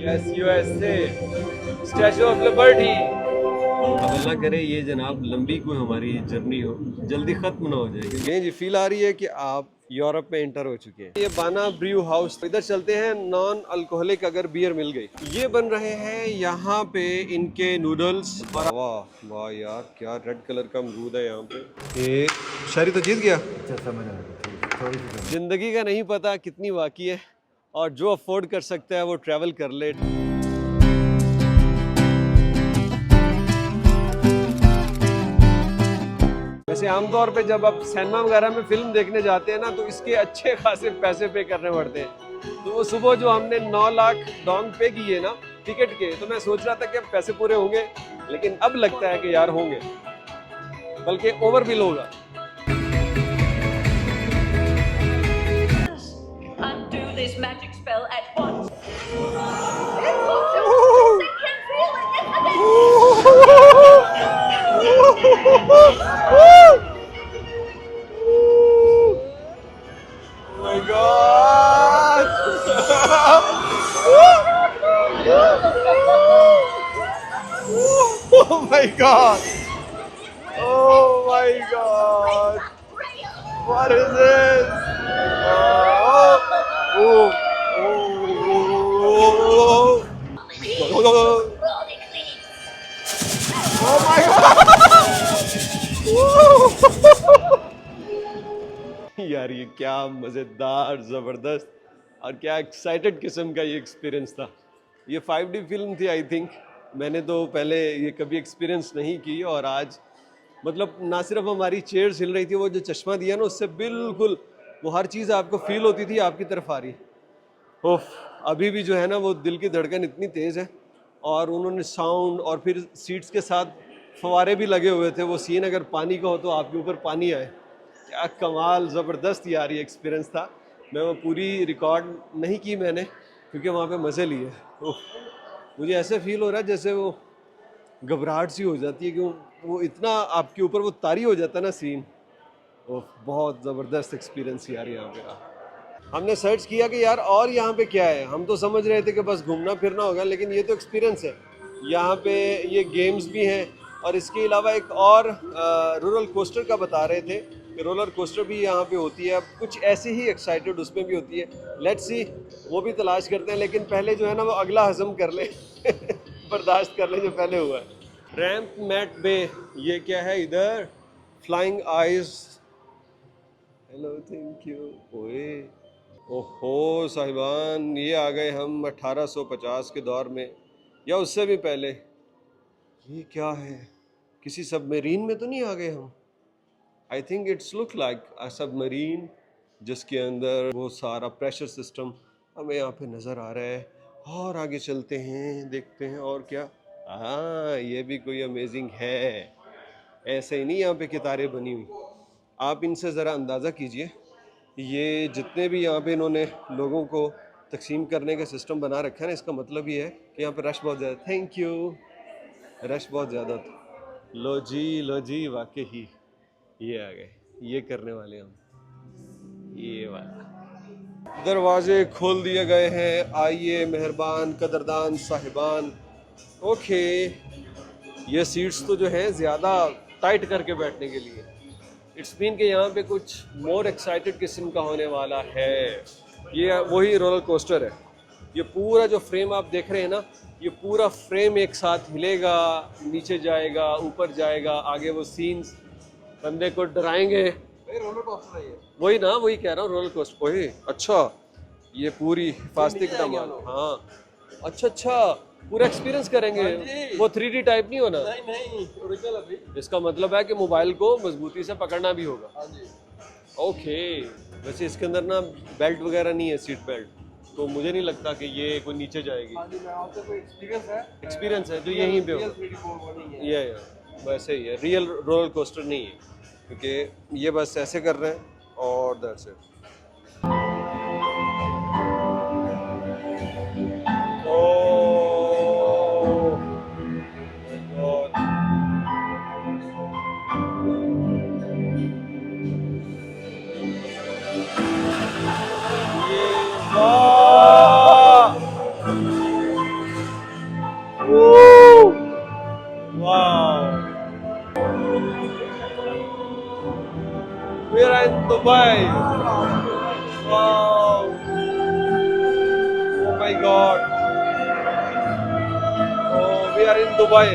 Yes USA, statue of liberty. अब अल्लाह करे ये जनाब लंबी कोई हमारी जर्नी हो, जल्दी खत्म ना हो जाएगी। ये जी फील आ रही है कि आप यूरोप में एंटर हो चुके हैं। ये बाना ब्रू हाउस, इधर चलते हैं। नॉन अल्कोहलिक अगर बियर मिल गई। ये बन रहे हैं यहाँ पे इनके नूडल्स। वाह वाह यार, क्या रेड कलर का अमरूद है यहाँ पे। ये शायरी तो जीत गया। जिंदगी का नहीं पता कितनी बाकी है, और जो अफोर्ड कर सकता है वो ट्रैवल कर ले। वैसे आमतौर पे जब आप सिनेमा वगैरह में फिल्म देखने जाते हैं ना, तो इसके अच्छे खासे पैसे पे करने पड़ते हैं। तो वो सुबह जो हमने 9 लाख डोंग पे किए ना टिकट के, तो मैं सोच रहा था कि अब पैसे पूरे होंगे, लेकिन अब लगता है कि यार होंगे, बल्कि ओवर बिल होगा। Undo this magic spell at once. Oh my God! Oh my God! Oh my God! What is this? Oh! Oh my God! यार ये क्या मज़ेदार, ज़बरदस्त और क्या एक्साइटेड किस्म का ये एक्सपीरियंस था। ये 5D फिल्म थी आई थिंक। मैंने तो पहले ये कभी एक्सपीरियंस नहीं की, और आज मतलब ना सिर्फ हमारी चेयर्स हिल रही थी, वो जो चश्मा दिया ना उससे बिल्कुल वो हर चीज़ आपको फील होती थी आपकी तरफ आ रही। ओफ, अभी भी जो है ना वो दिल की धड़कन इतनी तेज़ है, और उन्होंने साउंड और फिर सीट्स के साथ फवारे भी लगे हुए थे। वो सीन अगर पानी का हो तो आपके ऊपर पानी आए, क्या कमाल, ज़बरदस्त यार ये एक्सपीरियंस था। मैं वो पूरी रिकॉर्ड नहीं की मैंने, क्योंकि वहाँ पे मज़े लिए। ओह, मुझे ऐसे फील हो रहा है जैसे वो घबराहट सी हो जाती है, कि वो इतना आपके ऊपर वो तारी हो जाता है ना सीन। ओह, बहुत ज़बरदस्त एक्सपीरियंस यार यहाँ पे रहा। हमने सर्च किया कि यार और यहाँ पे क्या है। हम तो समझ रहे थे कि बस घूमना फिरना होगा, लेकिन ये तो एक्सपीरियंस है। यहाँ पे ये गेम्स भी हैं, और इसके अलावा एक और रोलर कोस्टर का बता रहे थे कि रोलर कोस्टर भी यहाँ पे होती है। अब कुछ ऐसी ही एक्साइटेड उसमें भी होती है। लेट्स सी, वो भी तलाश करते हैं, लेकिन पहले जो है ना वो अगला हजम कर ले बर्दाश्त कर ले जो पहले हुआ है। रैम्प मैट बे, ये क्या है इधर? Flying eyes, hello thank you. ओए ओहो साहिबान, ये आ गए हम 1850 के दौर में, या उससे भी पहले। ये क्या है? किसी सबमरीन में तो नहीं आ गए हम? I think it's look like a submarine, जिसके अंदर वो सारा प्रेशर सिस्टम हमें यहाँ पे नज़र आ रहा है। और आगे चलते हैं, देखते हैं और क्या। हाँ, ये भी कोई अमेजिंग है। ऐसे ही नहीं यहाँ पे कितारें बनी हुई, आप इनसे ज़रा अंदाज़ा कीजिए। ये जितने भी यहाँ पे इन्होंने लोगों को तकसीम करने का सिस्टम बना रखा है ना, इसका मतलब ये है कि यहाँ पे रश बहुत ज़्यादा। थैंक यू, रश बहुत ज़्यादा था। लो जी वाकई ही ये आ गए, ये करने वाले हम। ये वाला दरवाजे खोल दिए गए हैं। आइए मेहरबान कदरदान साहिबान। ओके, ये सीट्स तो जो हैं ज़्यादा टाइट करके बैठने के लिए। इट्स मीन कि यहाँ पे कुछ मोर एक्साइटेड किस्म का होने वाला है। ये वही रोलर कोस्टर है। ये पूरा जो फ्रेम आप देख रहे हैं ना, ये पूरा फ्रेम एक साथ हिलेगा, नीचे जाएगा, ऊपर जाएगा। आगे वो सीन्स बंदे को डराएंगे। रोलर कोस्टर है ये, वही ना, वही कह रहा हूँ रोलर कोस्टर। वही, अच्छा ये पूरी हिफाजती इक़दाम। हाँ अच्छा, पूरा एक्सपीरियंस करेंगे। वो 3D टाइप नहीं होना? नहीं, ओरिजिनल अभी। इसका मतलब है कि मोबाइल को मजबूती से पकड़ना भी होगा। हाँ जी। ओके, वैसे इसके अंदर ना बेल्ट वगैरह नहीं है, सीट बेल्ट, तो मुझे नहीं लगता कि ये कोई नीचे जाएगी। हाँ जी, मैं आपसे कोई एक्सपीरियंस है जो यहीं पे होगा। ये वैसे ही है, रियल रोलर कोस्टर नहीं है, क्योंकि ये बस ऐसे कर रहे हैं और that's it. Woo! Wow. We are in Dubai. Wow. Oh my God. Oh, we are in Dubai.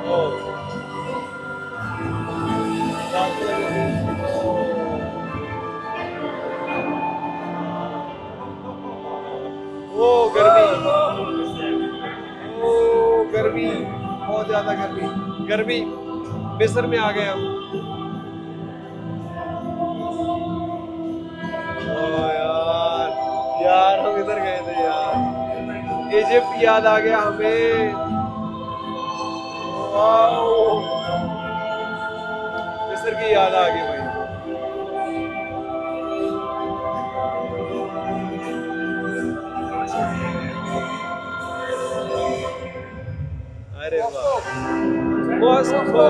Oh. Oh, गर्मी. Oh, गर्मी. बहुत ज्यादा गर्मी. गर्मी. मिस्र में आ गए हम. ओ यार. यार हम इधर गए थे यार. इजिप्ट याद आ गया हमें. वाओ. मिस्र की याद आ गई भाई. अरे वाह. मॉस्को.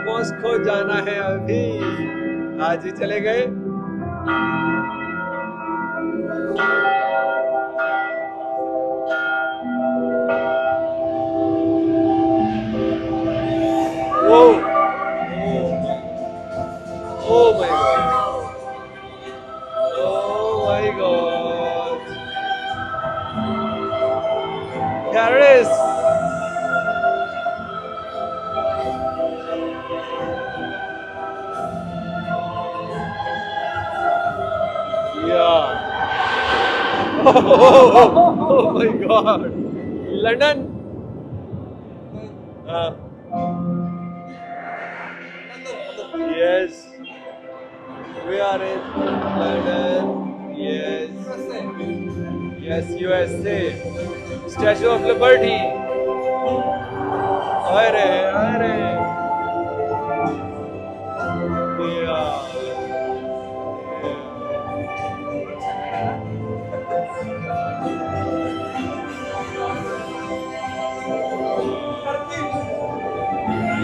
मॉस्को जाना है अभी. आज ही चले गए. ओ. Oh my God. Oh my God. Paris. Yeah. Oh my God. London. Yes. We are in London. Yes. Yes, USA. Statue of Liberty. Arey, arey. Yeah.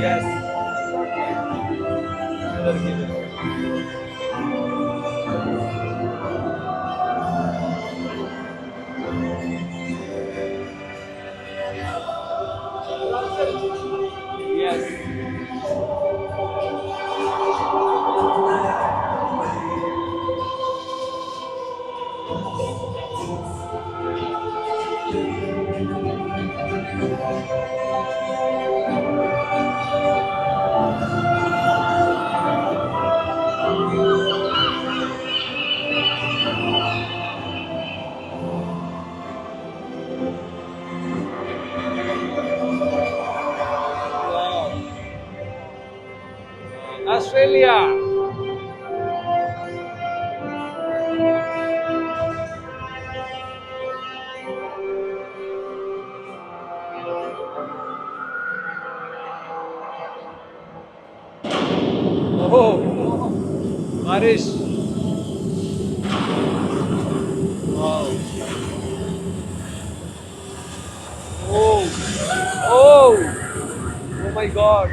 Yes. Turkey में. Yes. Wow. Australia. Oh, बारिश. Wow. Oh, oh, oh my God.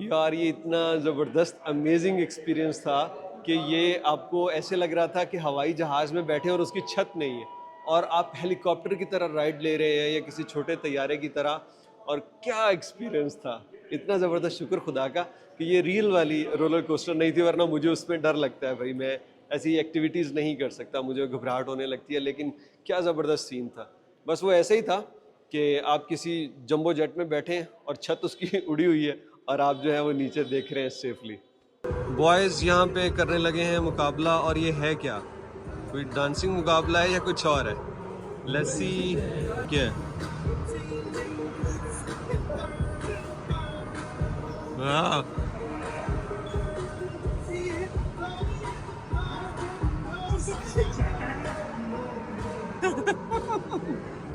यार ये इतना ज़बरदस्त amazing experience था कि ये आपको ऐसे लग रहा था कि हवाई जहाज़ में बैठे और उसकी छत नहीं है और आप हेलीकॉप्टर की तरह राइड ले रहे हैं या किसी छोटे तैयारे की तरह. और क्या एक्सपीरियंस था. इतना ज़बरदस्त. शुक्र खुदा का कि ये रियल वाली रोलर कोस्टर नहीं थी, वरना मुझे उसमें डर लगता है भाई. मैं ऐसी एक्टिविटीज़ नहीं कर सकता, मुझे घबराहट होने लगती है. लेकिन क्या ज़बरदस्त सीन था. बस वो ऐसे ही था कि आप किसी जंबो जेट में बैठे हैं और छत उसकी उड़ी हुई है और आप जो है वो नीचे देख रहे हैं सेफली. बॉयज़ यहाँ पे करने लगे हैं मुकाबला. और ये है क्या, कोई डांसिंग मुकाबला है या कुछ और है? लेट्स सी क्या है. हाँ.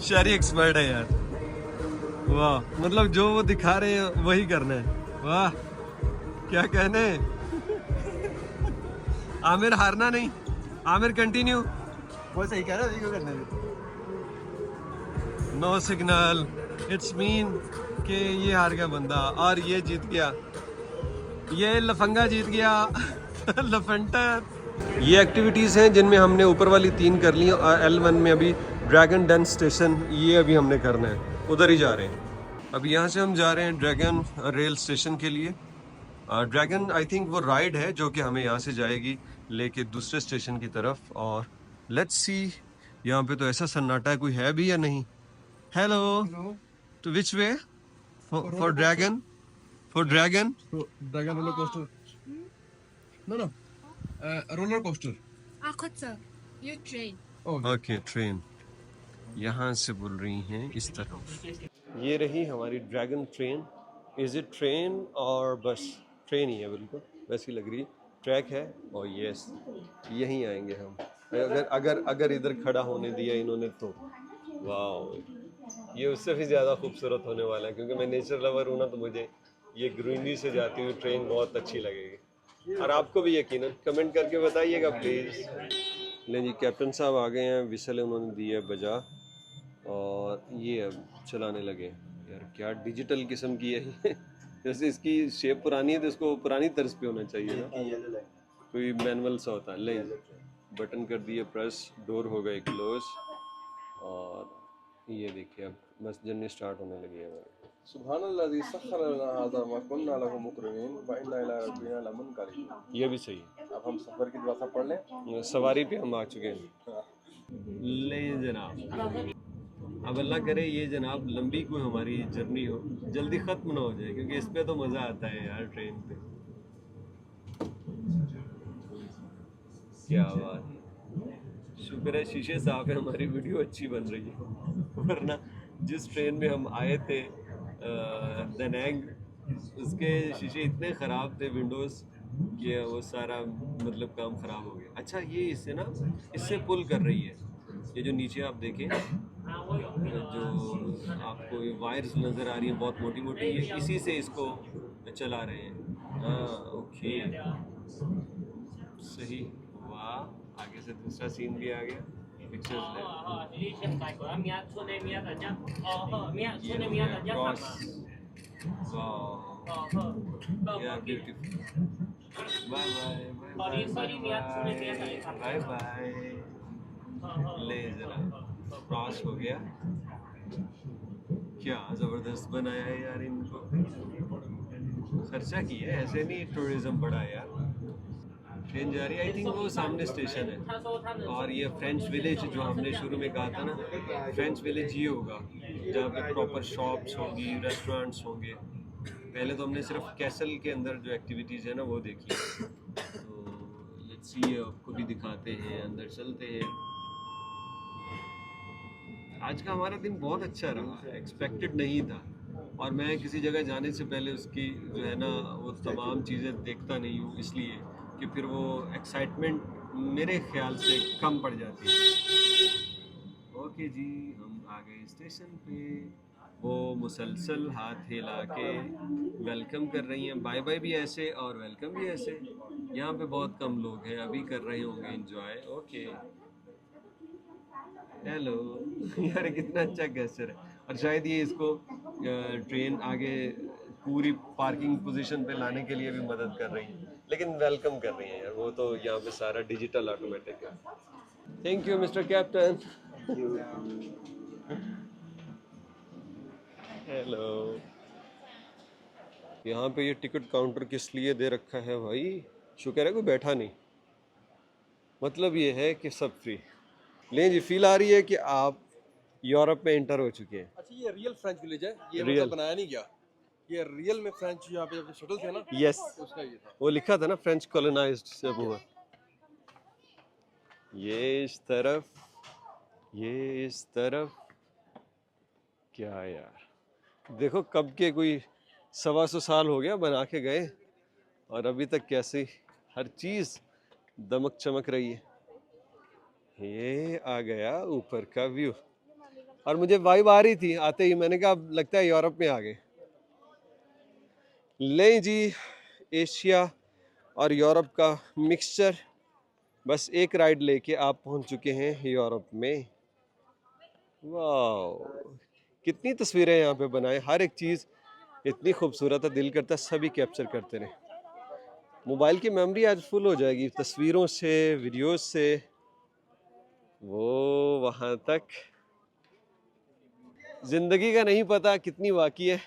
शायरी एक्सपर्ट है यार, वाह, मतलब जो वो दिखा रहे हैं वही करना है, वाह क्या कहने। आमिर हारना नहीं, आमिर कंटिन्यू। वो सही कह रहा है, क्यों करना है? नो सिग्नल, इट्स मीन कि ये हार गया बंदा और ये जीत गया, ये लफंगा जीत गया। लफंटर। ये एक्टिविटीज़ हैं जिनमें हमने ऊपर वाली 3 कर ली और L1 में अभी ड्रैगन डन स्टेशन, ये अभी हमने करना है, उधर ही जा रहे हैं। अब यहाँ से हम जा रहे हैं ड्रैगन रेल स्टेशन के लिए। ड्रैगन आई थिंक वो राइड है जो कि हमें यहाँ से जाएगी लेके दूसरे स्टेशन की तरफ। और लेट्स सी, यहाँ पे तो ऐसा सन्नाटा है, कोई है भी या नहीं। हेलो, तो which way for dragon? For dragon dragon roller coaster. No roller coaster. Akota, you train. Okay, train यहाँ से बोल रही हैं इस तरफ। ये रही हमारी dragon train. Is it train और बस? ट्रेन ही है, बिल्कुल वैसी लग रही है, ट्रैक है। और यस, यहीं आएंगे हम, अगर अगर अगर इधर खड़ा होने दिया इन्होंने तो। वाह, ये उससे भी ज़्यादा खूबसूरत होने वाला है, क्योंकि मैं नेचर लवर हूँ ना, तो मुझे ये ग्रीनरी से जाती हुई ट्रेन बहुत अच्छी लगेगी। और आपको भी यकीनन, कमेंट करके बताइएगा प्लीज़। लें जी, कैप्टन साहब आ गए हैं, विसल उन्होंने दी है बजा और ये अब चलाने लगे। यार क्या डिजिटल किस्म की है ये। जैसे इसकी शेप पुरानी है तो इसको पुरानी तर्ज पे होना चाहिए ना, कोई मैनुअल सा होता है। ले, बटन कर दिए प्रेस, डोर हो गए क्लोज और ये देखिए अब बस जर्नी स्टार्ट होने लगी है हमारी। सुब्हानल्लाज़ी सख्खर लना हाज़ा मा कुन्ना लहू मुक़रिनीन व इन्ना इला रब्बिना लमुनक़लिबून। ये भी सही है। अब हम सफर की दुआ सब पढ़ लें। सवारी पे हम आ चुके हैं। ले जनाब, अब अल्लाह करे ये जनाब लंबी कोई हमारी जर्नी हो, जल्दी ख़त्म ना हो जाए, क्योंकि इस पे तो मज़ा आता है यार ट्रेन पे। क्या बात है, शुक्र है शीशे साफ है, हमारी वीडियो अच्छी बन रही है। वरना जिस ट्रेन में हम आए थे दनैंग, उसके शीशे इतने ख़राब थे, विंडोज़, कि वो सारा मतलब काम ख़राब हो गया। अच्छा, ये इससे ना, इससे पुल कर रही है, ये जो नीचे आप देखें, जो आपको ये वायर्स नज़र आ रही हैं बहुत मोटी मोटी, ये इसी से इसको चला रहे हैं। हाँ, ओके, सही, वाह। आगे से दूसरा सीन भी आ गया, पिक्चर्स बाय बाय। ले जरा क्रॉस हो गया, क्या ज़बरदस्त बनाया है यार इनको, खर्चा किया है, ऐसे नहीं टूरिज्म बढ़ा है यार। ट्रेन जा रही है, आई थिंक वो सामने स्टेशन है। और ये फ्रेंच विलेज जो हमने शुरू में कहा था ना, फ्रेंच विलेज ये होगा जहाँ पे प्रॉपर शॉप्स होंगी, रेस्टोरेंट्स होंगे। पहले तो हमने सिर्फ कैसल के अंदर जो एक्टिविटीज़ है ना वो देखी, तो लेट्स सी, आपको भी दिखाते हैं, अंदर चलते हैं। आज का हमारा दिन बहुत अच्छा रहा, एक्सपेक्टेड नहीं था। और मैं किसी जगह जाने से पहले उसकी जो है ना वो तमाम चीज़ें देखता नहीं हूँ, इसलिए कि फिर वो एक्साइटमेंट मेरे ख्याल से कम पड़ जाती है। ओके जी, हम आ गए स्टेशन पे। वो मुसलसल हाथ हिला के वेलकम कर रही हैं, बाय बाय भी ऐसे और वेलकम भी ऐसे। यहाँ पे बहुत कम लोग हैं, अभी कर रहे होंगे एंजॉय। Okay, hello. यार कितना अच्छा गेस्चर है। और शायद ये इसको ट्रेन आगे पूरी पार्किंग पोजीशन पे लाने के लिए भी मदद कर रही है, लेकिन वेलकम कर रही है यार। वो तो यहाँ पे सारा डिजिटल ऑटोमेटिक है। Thank you mister captain. Hello. यहाँ पे ये टिकट काउंटर किस लिए दे रखा है भाई? शुक्र है कोई बैठा नहीं, मतलब ये है कि सब फ्री। लें जी, फील आ रही है कि आप यूरोप में एंटर हो चुके हैं। अच्छा, ये रियल फ्रेंच विलेज है, ये Real. मतलब बनाया नहीं गया, ये रियल में फ्रेंच यहाँ पे जब शटल थे ना, यस, उसका ये था। वो लिखा था ना फ्रेंच कॉलोनाइज्ड से हुआ। ये इस तरफ, ये इस तरफ, क्या यार, देखो कब के कोई 125 साल हो गया बना के गए, और अभी तक कैसी हर चीज़ दमक चमक रही है। ये आ गया ऊपर का व्यू, और मुझे वाइब आ रही थी आते ही, मैंने कहा अब लगता है यूरोप में आ गए। ले जी, एशिया और यूरोप का मिक्सचर, बस एक राइड लेके आप पहुंच चुके हैं यूरोप में। वाह, कितनी तस्वीरें यहाँ पे बनाए, हर एक चीज़ इतनी खूबसूरत है, दिल करता है सभी कैप्चर करते रहे। मोबाइल की मेमोरी आज फुल हो जाएगी तस्वीरों से, वीडियोस से। वो वहाँ तक ज़िंदगी का नहीं पता कितनी बाकी है,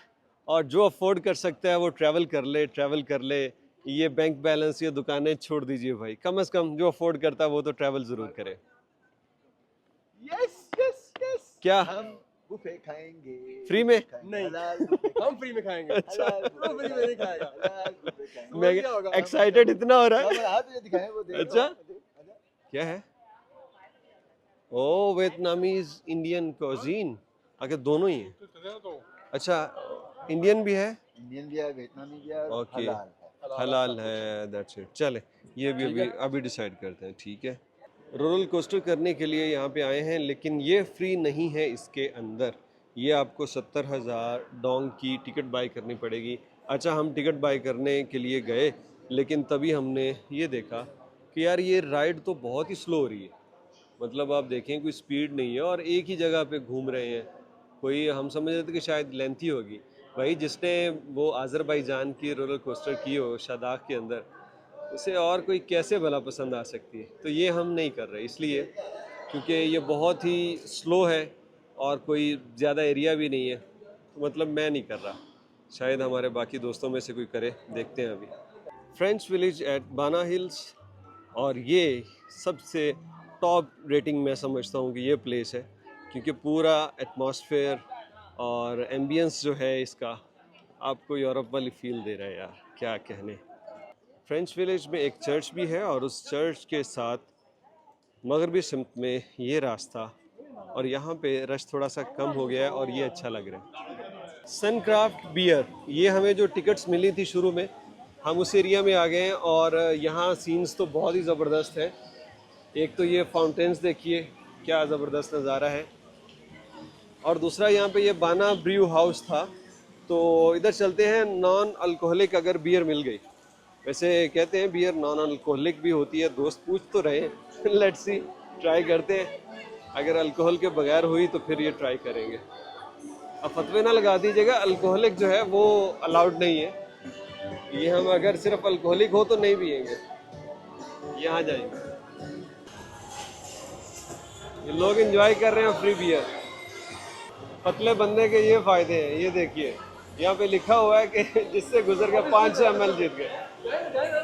और जो अफोर्ड कर सकता है वो ट्रैवल कर ले। ये बैंक बैलेंस, ये दुकानें छोड़ दीजिए भाई, कम से कम जो अफोर्ड करता है वो तो ट्रैवल ज़रूर करे। यस यस यस, क्या हम बुफे खाएंगे फ्री में? नहीं, हलाल बुफे हम फ्री में खाएंगे। अच्छा। हलाल बुफे फ्री में नहीं खाएगा। हलाल बुफे खाएंगे। मैं क्या होगा? एक्साइटेड इतना हो रहा है। हम हाथ में दिखाएं वो देखो। अच्छा। आजा। क्या है? ओ, वियतनामीज इंडियन कुजीन, आगे दोनों ही हैं। अच्छा, इंडियन भी है, इंडियन भी है, वियतनामी भी है, और ओके। हलाल है। हलाल है, दैट्स इट। चले, ये भी अभी डिसाइड करते हैं, ठीक है। रोलर कोस्टर करने के लिए यहाँ पे आए हैं, लेकिन ये फ्री नहीं है। इसके अंदर ये आपको 70,000 डोंग की टिकट बाय करनी पड़ेगी। अच्छा, हम टिकट बाय करने के लिए गए, लेकिन तभी हमने ये देखा कि यार ये राइड तो बहुत ही स्लो हो रही है। मतलब आप देखें कोई स्पीड नहीं है और एक ही जगह पे घूम रहे हैं। कोई, हम समझ रहे थे कि शायद लेंथी होगी। भाई जिसने वो आज़रबाईजान की रोलर कोस्टर की हो शादाक के अंदर, उसे और कोई कैसे भला पसंद आ सकती है। तो ये हम नहीं कर रहे, इसलिए क्योंकि ये बहुत ही स्लो है और कोई ज़्यादा एरिया भी नहीं है, तो मतलब मैं नहीं कर रहा। शायद हमारे बाकी दोस्तों में से कोई करे, देखते हैं अभी। फ्रेंच विलेज एट बाना हिल्स, और ये सबसे टॉप रेटिंग मैं समझता हूँ कि ये प्लेस है, क्योंकि पूरा एटमॉस्फेयर और एम्बियंस जो है इसका आपको यूरोप वाली फील दे रहा है यार, क्या कहने। फ्रेंच विलेज में एक चर्च भी है, और उस चर्च के साथ मगरबी सिमत में ये रास्ता, और यहाँ पे रश थोड़ा सा कम हो गया है और ये अच्छा लग रहा है। सनक्राफ्ट बियर, ये हमें जो टिकट्स मिली थी शुरू में, हम उस एरिया में आ गए हैं, और यहाँ सीन्स तो बहुत ही ज़बरदस्त है। एक तो ये फाउंटेन्स देखिए, क्या ज़बरदस्त नज़ारा है, और दूसरा यहाँ पे ये बाना ब्रू हाउस था। तो इधर चलते हैं, नॉन अल्कोहलिक अगर बियर मिल गई, वैसे कहते हैं बियर नॉन अल्कोहलिक भी होती है, दोस्त पूछ तो रहे हैं। लेट्स सी, ट्राई करते हैं। अगर अल्कोहल के बगैर हुई तो फिर ये ट्राई करेंगे। अब फतवे ना लगा दीजिएगा, अल्कोहलिक जो है वो अलाउड नहीं है। ये हम अगर सिर्फ अल्कोहलिक हो तो नहीं पिएंगे, यहाँ जाएंगे। ये लोग एंजॉय कर रहे हैं फ्री बियर। पतले बंदे के ये फायदे हैं, ये देखिए यहाँ पे लिखा हुआ है कि जिससे गुजर गए 500 ml जीत गए,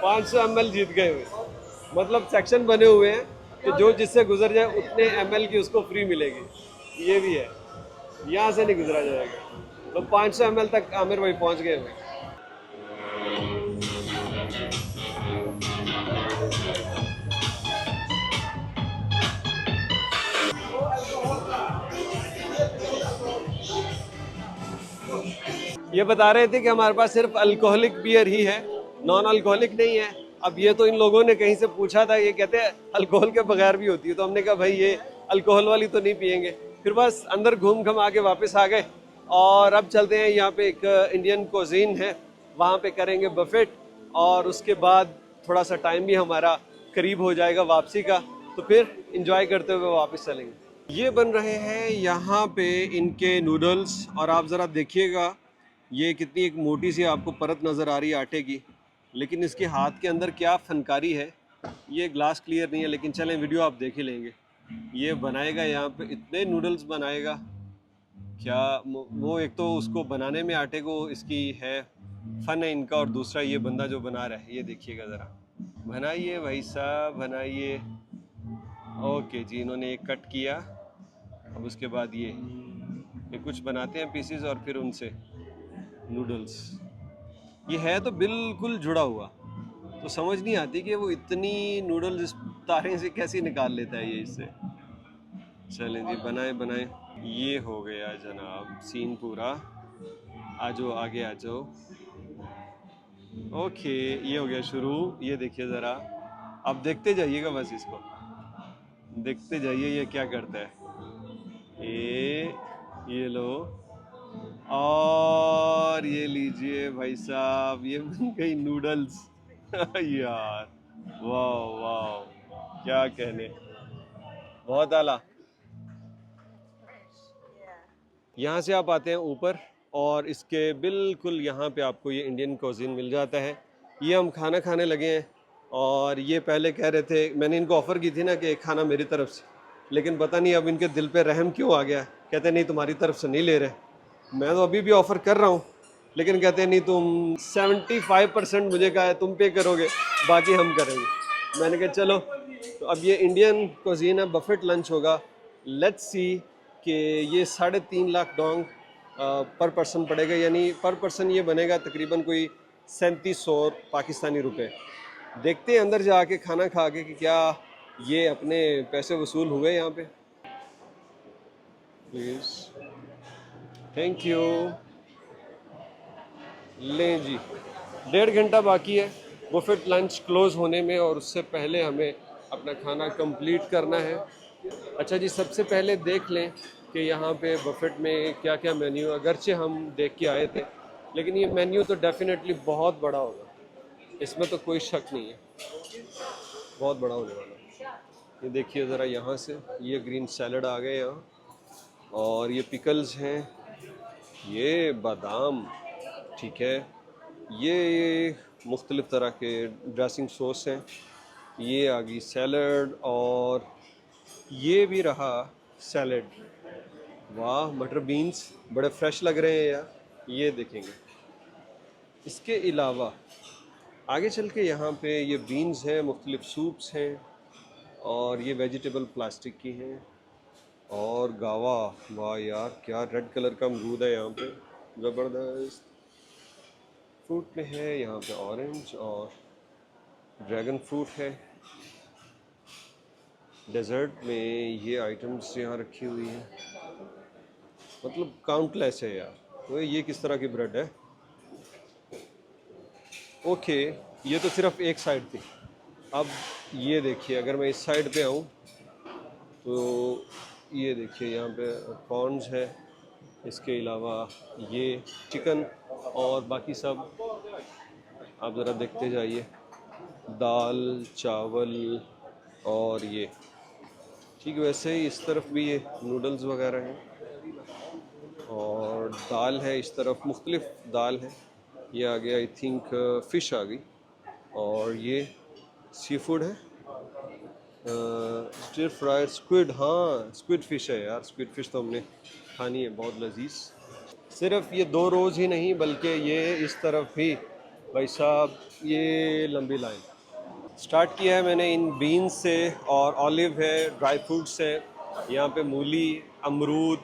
500 ml जीत गए हुए। मतलब सेक्शन बने हुए हैं कि जो जिससे गुजर जाए उतने ml की उसको फ्री मिलेगी। ये भी है, यहाँ से नहीं गुजरा जाएगा। तो 500 ml तक आमिर भाई पहुँच गए हुए। ये बता रहे थे कि हमारे पास सिर्फ अल्कोहलिक बियर ही है, नॉन अल्कोहलिक नहीं है। अब ये तो इन लोगों ने कहीं से पूछा था, ये कहते हैं अल्कोहल के बगैर भी होती है। तो हमने कहा भाई ये अल्कोहल वाली तो नहीं पियेंगे। फिर बस अंदर घूम घम आके वापस आ गए, और अब चलते हैं यहाँ पे एक इंडियन कुजीन है, वहाँ पे करेंगे बफेट, और उसके बाद थोड़ा सा टाइम भी हमारा करीब हो जाएगा वापसी का, तो फिर इंजॉय करते हुए वापस चलेंगे। ये बन रहे हैं यहाँ पे इनके नूडल्स, और आप ज़रा देखिएगा ये कितनी एक मोटी सी आपको परत नज़र आ रही है आटे की, लेकिन इसके हाथ के अंदर क्या फनकारी है। ये ग्लास क्लियर नहीं है, लेकिन चलें वीडियो आप देख ही लेंगे। ये बनाएगा यहाँ पे इतने नूडल्स बनाएगा, क्या वो एक तो उसको बनाने में आटे को इसकी है फन है इनका, और दूसरा ये बंदा जो बना रहा है, ये देखिएगा ज़रा, बनाइए भाई साहब बनाइए। ओके जी, इन्होंने एक कट किया, अब उसके बाद ये कुछ बनाते हैं पीसेस, और फिर उनसे नूडल्स। ये है तो बिल्कुल जुड़ा हुआ, तो समझ नहीं आती कि वो इतनी नूडल्स इस तारे से कैसे निकाल लेता है ये इससे। चलें जी, बनाए बनाए। ये हो गया जनाब सीन पूरा। आ जाओ आगे आ जाओ। ओके, ये हो गया शुरू। ये देखिए ज़रा, आप देखते जाइएगा बस इसको। देखते जाइए ये क्या करता है। ये लो, और ये लीजिए भाई साहब, ये बन गई नूडल्स। यार वाह वाह, क्या कहने, बहुत आला। यहाँ से आप आते हैं ऊपर और इसके बिल्कुल यहाँ पे आपको ये इंडियन क्विजीन मिल जाता है। ये हम खाना खाने लगे हैं और ये पहले कह रहे थे, मैंने इनको ऑफ़र की थी ना कि एक खाना मेरी तरफ से, लेकिन पता नहीं अब इनके दिल पे रहम क्यों आ गया। कहते नहीं तुम्हारी तरफ से नहीं ले रहे। मैं तो अभी भी ऑफ़र कर रहा हूँ, लेकिन कहते नहीं तुम 75% मुझे कहा है तुम पे करोगे, बाकी हम करेंगे। मैंने कहा चलो। तो अब ये इंडियन क्विजीन है, बफेट लंच होगा। लेट्स सी कि ये 3.5 लाख डोंग पर पर्सन पड़ेगा, यानी पर पर्सन ये बनेगा तकरीबन कोई 3700 पाकिस्तानी रुपए। देखते हैं अंदर जाके खाना खा के कि क्या ये अपने पैसे वसूल हुए यहाँ पे। Please, thank you. लें जी, 1.5 घंटा बाकी है बफेट लंच क्लोज़ होने में, और उससे पहले हमें अपना खाना कंप्लीट करना है। अच्छा जी, सबसे पहले देख लें कि यहाँ पे बफेट में क्या क्या मेन्यू, अगरचे हम देख के आए थे, लेकिन ये मेन्यू तो डेफिनेटली बहुत बड़ा होगा, इसमें तो कोई शक नहीं है, बहुत बड़ा होने वाला है। ये देखिए ज़रा यहाँ से, ये ग्रीन सैलड आ गए यहाँ, और ये पिकल्स हैं, ये बादाम, ठीक है, ये मुख्तलिफ़ तरह के ड्रेसिंग सॉस हैं, ये आ गई सैलड, और ये भी रहा सैलड। वाह, मटर बीन्स बड़े फ्रेश लग रहे हैं यार, ये देखेंगे। इसके अलावा आगे चल के यहाँ पे ये बीन्स हैं, मुख्तलिफ सूप्स हैं, और ये वेजिटेबल प्लास्टिक की हैं, और गावा, वाह यार क्या रेड कलर का अमरूद है यहाँ पे, ज़बरदस्त। फ्रूट में है यहाँ पे ऑरेंज और ड्रैगन फ्रूट है। डेजर्ट में ये आइटम्स यहाँ रखी हुई हैं, मतलब काउंटलेस है यार। तो ये किस तरह की ब्रेड है? ओके, ये तो सिर्फ एक साइड थी। अब ये देखिए, अगर मैं इस साइड पे आऊँ तो ये देखिए यहाँ पे कॉर्न्स है, इसके अलावा ये चिकन और बाकी सब आप ज़रा देखते जाइए, दाल चावल और ये ठीक। वैसे ही इस तरफ भी ये नूडल्स वगैरह हैं, और दाल है इस तरफ, मुख्तलिफ दाल है। ये आ गया आई थिंक फ़िश आ गई, और ये सी फूड है, स्टिर फ्राइड स्क्विड। हाँ, स्क्विड फ़िश है यार, स्क्विड फ़िश तो हमने खानी है, बहुत लजीज। सिर्फ ये 2 रोज़ ही नहीं, बल्कि ये इस तरफ भी भाई साहब, ये लंबी लाइन। स्टार्ट किया है मैंने इन बीन्स से, और ऑलिव है, ड्राई फ्रूट्स है, यहाँ पे मूली, अमरूद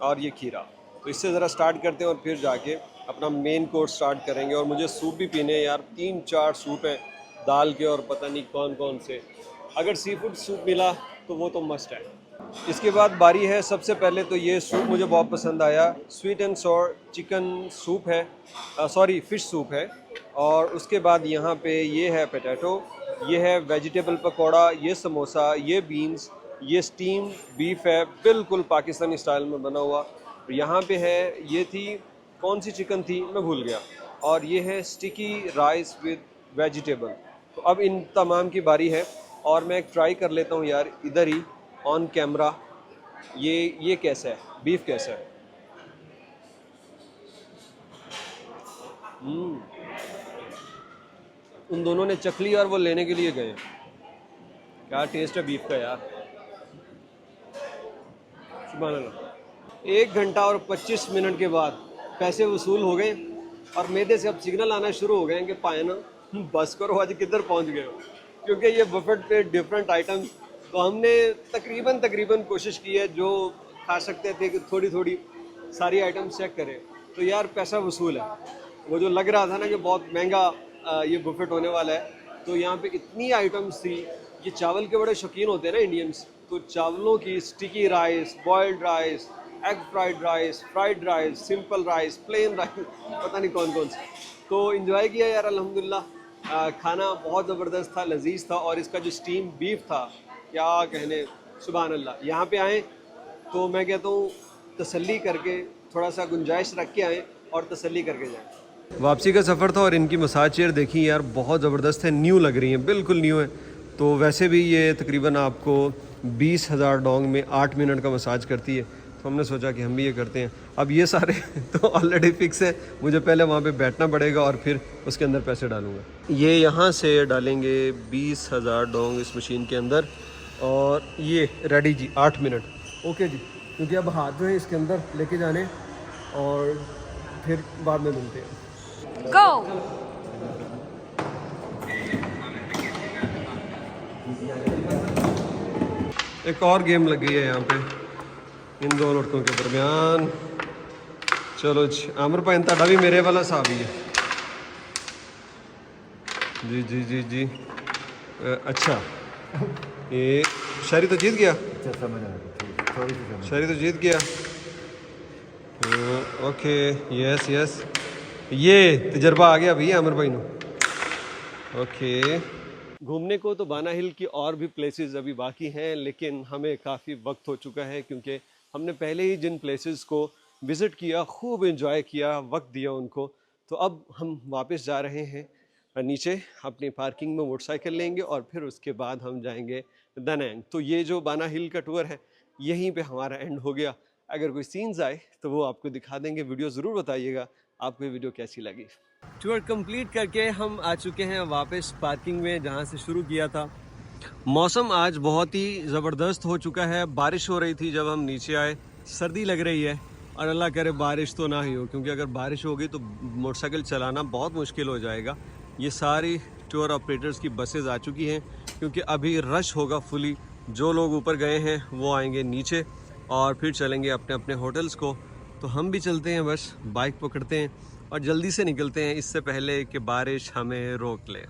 और ये खीरा। तो इससे ज़रा स्टार्ट करते हैं और फिर जाके अपना मेन कोर्स स्टार्ट करेंगे। और मुझे सूप भी पीने हैं यार, 3-4 सूप हैं दाल के, और पता नहीं कौन कौन से। अगर सी फूड सूप मिला तो वो तो मस्ट है। इसके बाद बारी है, सबसे पहले तो ये सूप मुझे बहुत पसंद आया, sweet and sour chicken soup है, सॉरी फ़िश सूप है। और उसके बाद यहाँ पे ये है पोटैटो, ये है वेजिटेबल पकौड़ा, ये समोसा, ये बीन्स, ये स्टीम बीफ है, बिल्कुल पाकिस्तानी स्टाइल में बना हुआ। यहाँ पे है, ये थी कौन सी चिकन थी मैं भूल गया, और ये है स्टिकी राइस विद वेजिटेबल। तो अब इन तमाम की बारी है, और मैं एक ट्राई कर लेता हूँ यार इधर ही ऑन कैमरा। ये कैसा है, बीफ कैसा है? उन दोनों ने चखली और वो लेने के लिए गए। क्या टेस्ट है बीफ का यार, सुभान अल्लाह। 1 घंटा और 25 मिनट के बाद पैसे वसूल हो गए, और मेरे से अब सिग्नल आना शुरू हो गए हैं कि पाए ना बस करो, आज किधर पहुंच गए हो। क्योंकि ये बफेट पे डिफरेंट आइटम्स, तो हमने तकरीबन कोशिश की है जो खा सकते थे कि थोड़ी थोड़ी सारी आइटम्स चेक करें। तो यार पैसा वसूल है। वो जो लग रहा था ना कि बहुत महंगा ये बफेट होने वाला है, तो यहाँ पे इतनी आइटम्स थी। ये चावल के बड़े शौकीन होते हैं ना इंडियंस, तो चावलों की sticky rice, boiled rice, egg fried rice, simple rice, plain rice, पता नहीं कौन कौन से। तो इन्जॉय किया यार अल्हम्दुलिल्लाह। खाना बहुत ज़बरदस्त था, लजीज था, और इसका जो स्टीम बीफ था क्या कहने, सुभान अल्लाह। यहाँ पे आए तो मैं कहता हूँ तसल्ली करके, थोड़ा सा गुंजाइश रख के आएँ और तसल्ली करके जाएँ। वापसी का सफ़र था और इनकी मसाज चेयर देखी यार, बहुत ज़बरदस्त है, न्यू लग रही हैं, बिल्कुल न्यू है। तो वैसे भी ये तकरीबन आपको 20,000 डोंग में 8 मिनट का मसाज करती है, तो हमने सोचा कि हम भी ये करते हैं। अब ये सारे तो ऑलरेडी फिक्स है, मुझे पहले वहाँ पे बैठना पड़ेगा और फिर उसके अंदर पैसे डालूँगा। ये यहाँ से डालेंगे 20,000 डोंग इस मशीन के अंदर और ये रेडी जी 8 मिनट। ओके जी, क्योंकि अब हाथ जो है इसके अंदर लेके जाने और फिर बाद में मिलते हैं। Go! एक और गेम लग गई है यहाँ पे इन दो लड़कों के दरमियान। चलो जी, आमिर भाई ਤੁਹਾਡਾ भी मेरे वाला सा भी है। जी जी जी जी अच्छा, ये शहरी तो जीत गया। अच्छा समझ आ गया, सॉरी से समझ। शहरी तो जीत गया। ओके यस यस, ये तजर्बा आ गया भैया आमिर भाई ने। ओके, घूमने को तो बाना हिल की और भी प्लेसेस अभी बाकी हैं, लेकिन हमें काफ़ी वक्त हो चुका है क्योंकि हमने पहले ही जिन प्लेसेस को विज़िट किया, खूब एंजॉय किया, वक्त दिया उनको। तो अब हम वापस जा रहे हैं नीचे, अपनी पार्किंग में मोटरसाइकिल लेंगे और फिर उसके बाद हम जाएंगे दनैंग। तो ये जो बाना हिल का टूर है यहीं पे हमारा एंड हो गया। अगर कोई सीन्स आए तो वो आपको दिखा देंगे, वीडियो ज़रूर बताइएगा आपको ये वीडियो कैसी लगी। टूर कंप्लीट करके हम आ चुके हैं वापस पार्किंग में जहाँ से शुरू किया था। मौसम आज बहुत ही ज़बरदस्त हो चुका है, बारिश हो रही थी जब हम नीचे आए, सर्दी लग रही है और अल्लाह करे बारिश तो ना ही हो, क्योंकि अगर बारिश होगी तो मोटरसाइकिल चलाना बहुत मुश्किल हो जाएगा। ये सारी टूर ऑपरेटर्स की बसेस आ चुकी हैं क्योंकि अभी रश होगा फुली। जो लोग ऊपर गए हैं वो आएंगे नीचे और फिर चलेंगे अपने अपने होटल्स को। तो हम भी चलते हैं, बस बाइक पकड़ते हैं और जल्दी से निकलते हैं इससे पहले कि बारिश हमें रोक ले।